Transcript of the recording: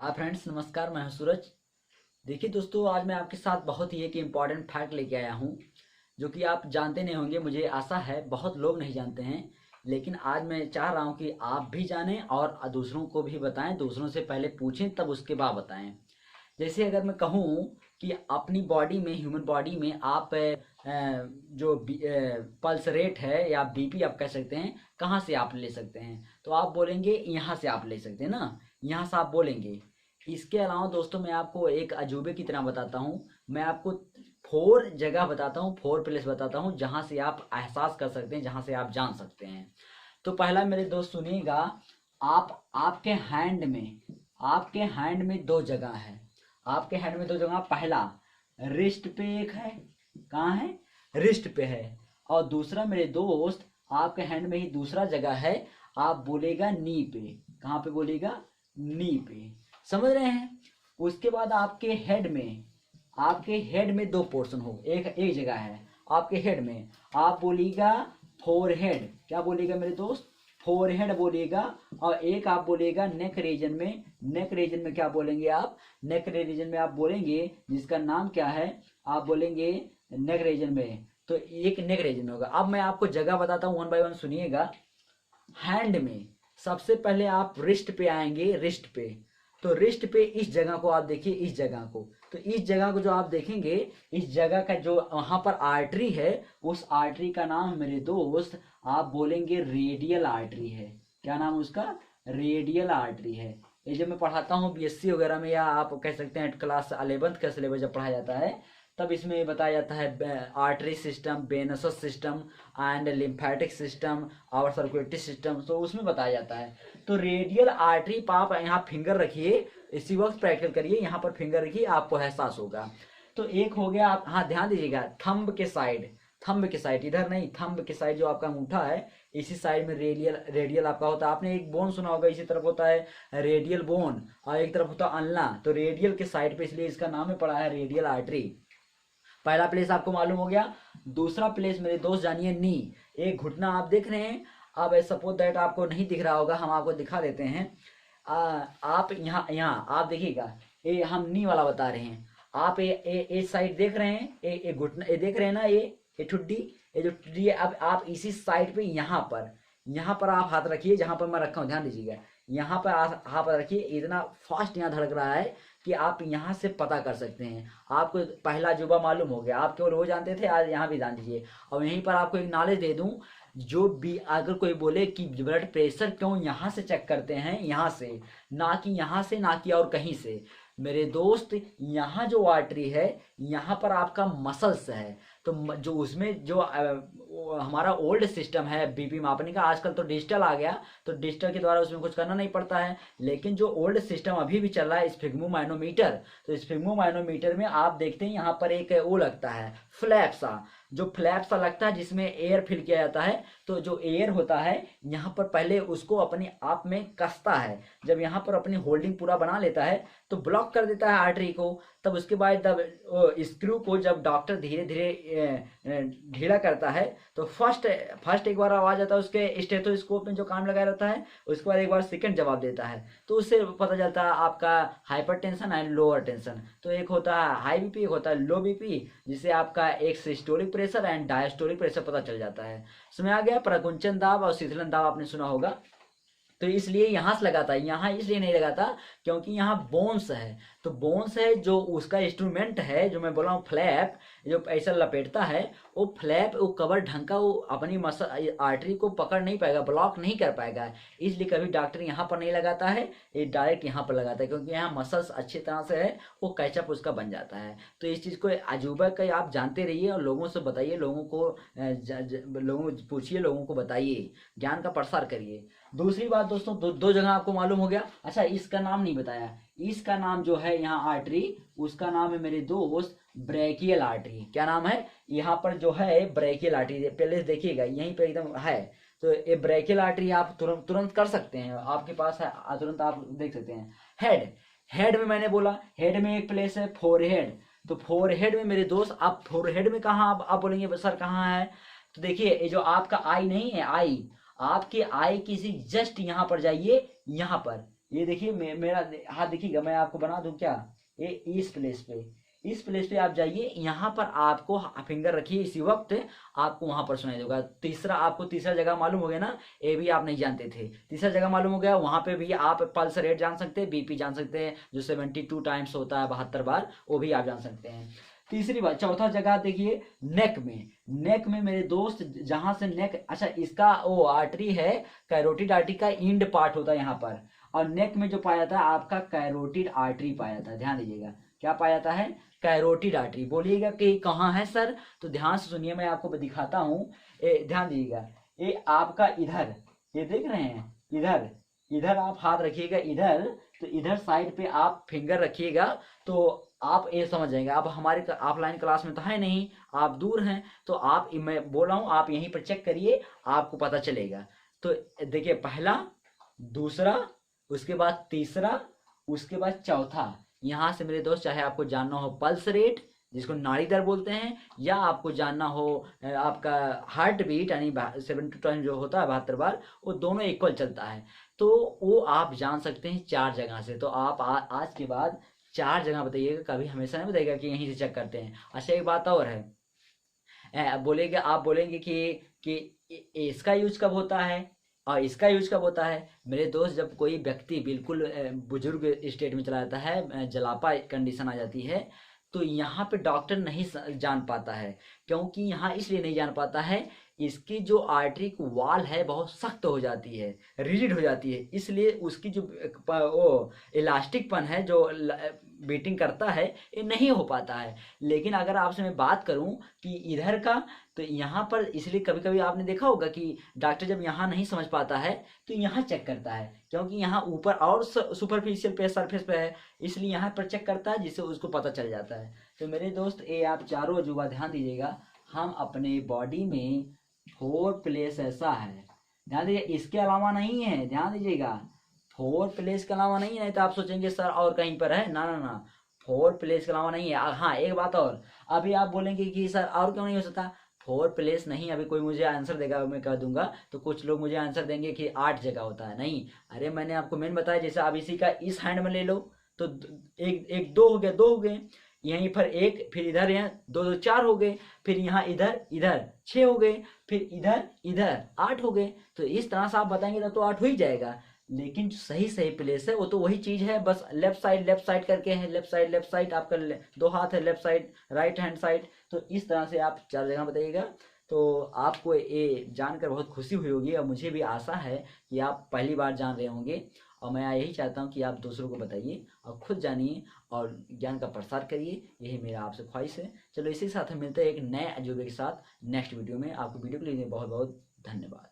हाँ फ्रेंड्स, नमस्कार। मैं हूं सूरज। देखिए दोस्तों, आज मैं आपके साथ बहुत ही एक इम्पॉर्टेंट फैक्ट लेके आया हूं जो कि आप जानते नहीं होंगे। मुझे आशा है बहुत लोग नहीं जानते हैं, लेकिन आज मैं चाह रहा हूं कि आप भी जानें और दूसरों को भी बताएं। दूसरों से पहले पूछें तब उसके बाद बताएं। जैसे अगर मैं कहूँ कि अपनी बॉडी में, ह्यूमन बॉडी में आप जो पल्स रेट है या बीपी आप कह सकते हैं, कहाँ से आप ले सकते हैं, तो आप बोलेंगे यहाँ से आप ले सकते हैं ना, यहाँ से आप बोलेंगे। इसके अलावा दोस्तों, मैं आपको एक अजूबे की तरह बताता हूँ। मैं आपको 4 जगह बताता हूँ, 4 प्लेस बताता हूँ जहाँ से आप एहसास कर सकते हैं, जहाँ से आप जान सकते हैं। तो पहला मेरे दोस्त सुनिएगा। आप आपके हैंड में 2 जगह है। आपके हैंड में 2 जगह। पहला रिस्ट पे एक है। कहाँ है? रिस्ट पे है। और दूसरा मेरे दोस्त, आपके हैंड में ही दूसरा जगह है। आप बोलेगा नी पे। कहाँ पे बोलेगा? नी पे। समझ रहे हैं? उसके बाद आपके हेड में 2 पोर्शन हो। एक एक जगह है आपके हेड में। आप बोलिएगा फोर हेड। क्या बोलिएगा मेरे दोस्त? फोर हेड बोलिएगा। और एक आप बोलिएगा नेक रीजन में। नेक रीजन में क्या बोलेंगे आप? नेक रीजन में आप बोलेंगे जिसका नाम क्या है, आप बोलेंगे नेक रीजन में। तो एक नेक रीजन होगा। अब मैं आपको जगह बताता हूँ, 1 बाय 1 सुनिएगा। हैंड में सबसे पहले आप रिस्ट पे आएंगे। रिस्ट पे, तो रिस्ट पे इस जगह को आप देखिए, इस जगह को। तो इस जगह को जो आप देखेंगे, इस जगह का जो वहां पर आर्टरी है, उस आर्टरी का नाम मेरे दोस्त आप बोलेंगे रेडियल आर्टरी है। क्या नाम उसका? रेडियल आर्टरी है। ये जब मैं पढ़ाता हूँ बीएससी वगैरह में, या आप कह सकते हैं क्लास 11th का सिलेबस जब पढ़ाया जाता है, तब इसमें बताया जाता है artery system, venous system and lymphatic system और सर्कुलेटरी सिस्टम। तो उसमें बताया जाता है। तो रेडियल आर्टरी पर आप यहाँ फिंगर रखिए, इसी वक्त प्रैक्टिस करिए। यहाँ पर फिंगर रखिए, आपको एहसास होगा। तो एक हो गया। आप हाँ ध्यान दीजिएगा, थंब के साइड। थंब के साइड, इधर नहीं, थंब के साइड जो आपका अंगूठा है, इसी साइड में रेडियल रेडियल आपका होता है। आपने एक बोन सुना होगा, इसी तरफ होता है रेडियल बोन और एक तरफ होता है अल्ना। तो रेडियल के साइड पे, इसलिए इसका नाम है पड़ा है रेडियल आर्टरी। पहला प्लेस आपको मालूम हो गया। दूसरा प्लेस मेरे दोस्त जानिए, नी। एक घुटना आप देख रहे हैं। अब सपोज दैट आपको नहीं दिख रहा होगा, हम आपको दिखा देते हैं। आप यहाँ यहाँ आप देखिएगा, ये हम नी वाला बता रहे हैं। आप ये साइड देख रहे हैं, ये घुटना ये देख रहे हैं ना, ये ठुड्डी, ये जो ठुड्डी है। अब आप इसी साइड पे यहाँ पर आप हाथ रखिए, जहां पर मैं रखा हूँ, ध्यान दीजिएगा। यहाँ पर हाथ रखिए। इतना फास्ट यहाँ धड़क रहा है कि आप यहाँ से पता कर सकते हैं। आपको पहला अजूबा मालूम हो गया। आप केवल वो जानते थे, आज यहाँ भी जान दीजिए। और यहीं पर आपको एक नॉलेज दे दूं, जो भी अगर कोई बोले कि ब्लड प्रेशर क्यों यहाँ से चेक करते हैं, यहाँ से ना कि यहाँ से, ना कि और कहीं से, मेरे दोस्त यहाँ जो आर्टरी है, यहाँ पर आपका मसल्स है। तो जो उसमें जो हमारा ओल्ड सिस्टम है बीपी मापने का, आजकल तो डिजिटल आ गया, तो डिजिटल के द्वारा उसमें कुछ करना नहीं पड़ता है। लेकिन जो ओल्ड सिस्टम अभी भी चल रहा है, स्फिग्मोमाइनोमीटर। तो स्फिग्मोमाइनोमीटर में आप देखते हैं यहाँ पर एक वो लगता है फ्लैप सा, जो फ्लैप सा लगता है जिसमें एयर फिल किया जाता है। तो जो एयर होता है यहाँ पर पहले उसको अपने आप में कसता है। जब यहाँ पर अपनी होल्डिंग पूरा बना लेता है तो ब्लॉक कर देता है आर्टरी को। तब उसके बाद तब स्क्रू को जब डॉक्टर धीरे धीरे ढीला करता है, तो फर्स्ट एक बार आवाज आता है उसके स्टेथोस्कोप में जो काम लगा रहता है, उसके बाद एक बार सेकंड जवाब देता है। तो उससे पता चलता है आपका हाइपरटेंशन एंड लोअर टेंशन। तो एक होता है हाई बीपी, एक होता है लो बीपी, जिससे आपका एक systolic pressure and diastolic pressure पता चल जाता है। समझ आ गया? प्रकुंचन दाब और शीतलन दाब आपने सुना होगा। तो इसलिए यहां से लगाता है, यहाँ इसलिए नहीं लगाता क्योंकि यहाँ बोन्स है। तो बोन्स है, जो उसका इंस्ट्रूमेंट है, जो मैं बोल रहा हूँ फ्लैप, जो ऐसा लपेटता है, वो फ्लैप, वो कवर ढंग का, वो अपनी मसल आर्टरी को पकड़ नहीं पाएगा, ब्लॉक नहीं कर पाएगा। इसलिए कभी डॉक्टर यहाँ पर नहीं लगाता है, ये डायरेक्ट यहाँ पर लगाता है, क्योंकि यहाँ मसल्स अच्छी तरह से है, वो कैचअप उसका बन जाता है। तो इस चीज़ को अजूबा का आप जानते रहिए और लोगों से बताइए, लोगों को लोगों पूछिए, लोगों को बताइए, ज्ञान का प्रसार करिए। दूसरी बात दोस्तों, दो जगह आपको मालूम हो गया। अच्छा, इसका नाम नहीं बताया। इसका नाम जो है यहाँ आर्टरी, उसका नाम है मेरे दोस्त ब्रेकियल आर्टरी। क्या नाम है? यहाँ पर जो है ब्रेकियल आर्टरी, पहले देखिएगा यहीं पे एकदम है। तो ये ब्रेकियल आर्टरी आप तुरंत तुरंत कर सकते हैं, आपके पास है, तुरंत आप देख सकते हैं। हेड में मैंने बोला, हेड में एक प्लेस है फोरहेड। तो फोरहेड में मेरे दोस्त, आप फोरहेड में कहाँ आप बोलेंगे सर कहाँ है? तो देखिए, ये जो आपका आई नहीं है, आई, आपके आई किसी जस्ट यहाँ पर जाइए, यहाँ पर, ये देखिए मेरा हाथ देखिएगा, मैं आपको बना दूं क्या, ये इस प्लेस पे आप जाइए, यहाँ पर आपको फिंगर रखिए, इसी वक्त आपको वहां पर सुनाई देगा। तीसरा, आपको तीसरा जगह मालूम हो गया ना, ये भी आप नहीं जानते थे, तीसरा जगह मालूम हो गया, वहां पे भी आप पल्स रेट जान सकते हैं, बीपी जान सकते हैं, जो 72 टाइम्स होता है, 72 बार, वो भी आप जान सकते हैं। तीसरी बात, चौथा जगह देखिए नेक में मेरे दोस्त, जहां से नेक, अच्छा इसका वो आर्टरी है, कैरोटिड आर्टरी का इंड पार्ट होता है यहाँ पर, और नेक में जो पाया था आपका कैरोटिड आर्टरी पाया था, ध्यान दीजिएगा, क्या पाया जाता है, कैरोटिड आर्टरी। बोलिएगा कि कहाँ है सर, तो ध्यान से सुनिए, मैं आपको दिखाता हूँ, ध्यान दीजिएगा, ये आपका इधर, ये देख रहे हैं, इधर इधर आप हाथ रखिएगा इधर, तो इधर साइड पे आप फिंगर रखिएगा, तो आप ये समझ जाएंगे। आप हमारे ऑफलाइन क्लास में तो है नहीं, आप दूर हैं, तो आप, मैं बोल रहा हूँ, आप यहीं पर चेक करिए, आपको पता चलेगा। तो देखिए, पहला, दूसरा, उसके बाद तीसरा, उसके बाद चौथा, यहाँ से मेरे दोस्त, चाहे आपको जानना हो पल्स रेट, जिसको नाड़ी दर बोलते हैं, या आपको जानना हो आपका हार्ट बीट, यानी 72 जो होता है, 72 बार, वो दोनों इक्वल चलता है, तो वो आप जान सकते हैं 4 जगह से। तो आप आज के बाद 4 जगह बताइएगा, कभी हमेशा नहीं बताइएगा कि यहीं से चेक करते हैं। अच्छा, एक बात और है, बोलेंगे, आप बोलेंगे कि इसका यूज कब होता है और इसका यूज कब होता है। मेरे दोस्त, जब कोई व्यक्ति बिल्कुल बुजुर्ग स्टेट में चला जाता है, जलापा कंडीशन आ जाती है, तो यहाँ पे डॉक्टर नहीं जान पाता है, क्योंकि यहाँ इसलिए नहीं जान पाता है, इसकी जो आर्टरी की वॉल है बहुत सख्त हो जाती है, रिजिड हो जाती है, इसलिए उसकी जो वो इलास्टिक पन है, जो बीटिंग करता है, ये नहीं हो पाता है। लेकिन अगर आपसे मैं बात करूं कि इधर का, तो यहाँ पर, इसलिए कभी कभी आपने देखा होगा कि डॉक्टर जब यहाँ नहीं समझ पाता है तो यहाँ चेक करता है, क्योंकि यहाँ ऊपर और सुपरफिशियल पे, सरफेस पे है, इसलिए यहाँ पर चेक करता है, जिससे उसको पता चल जाता है। तो मेरे दोस्त, ये आप चारों अजूबा ध्यान दीजिएगा, हम अपने बॉडी में 4 प्लेस ऐसा है, ध्यान दीजिए, इसके अलावा नहीं है, ध्यान दीजिएगा, 4 प्लेस के अलावा नहीं है, तो आप सोचेंगे सर और कहीं पर है, ना ना ना, 4 प्लेस के अलावा नहीं है। हाँ, एक बात और, अभी आप बोलेंगे कि सर और क्यों नहीं हो सकता, 4 प्लेस नहीं, अभी कोई मुझे आंसर देगा, मैं कह दूंगा, तो कुछ लोग मुझे आंसर देंगे कि 8 जगह होता है, नहीं, अरे मैंने आपको मेन बताया, जैसे आप इसी का इस हैंड में ले लो, तो एक एक 2 हो गए, 2 हो गए, यहीं पर एक, फिर इधर, यहाँ 2 2 4 हो गए, फिर यहाँ इधर इधर 6 हो गए, फिर इधर इधर 8 हो गए। तो इस तरह से आप बताएंगे तब तो 8 हो ही जाएगा, लेकिन जो सही सही प्लेस है वो तो वही चीज है, बस लेफ्ट साइड करके है, लेफ्ट साइड आपका 2 हाथ है, left side, right hand side. तो इस तरह से आप 4 जगह बताइएगा। तो आपको ये जानकर बहुत खुशी हुई होगी, और मुझे भी आशा है कि आप पहली बार जान रहे होंगे, और मैं यही चाहता हूँ कि आप दूसरों को बताइए और खुद जानिए और ज्ञान का प्रसार करिए, यही मेरा आपसे ख्वाहिश है। चलो, इसी के साथ हम मिलते हैं एक नए अजूबे के साथ नेक्स्ट वीडियो में। आपको वीडियो के लिए बहुत बहुत धन्यवाद।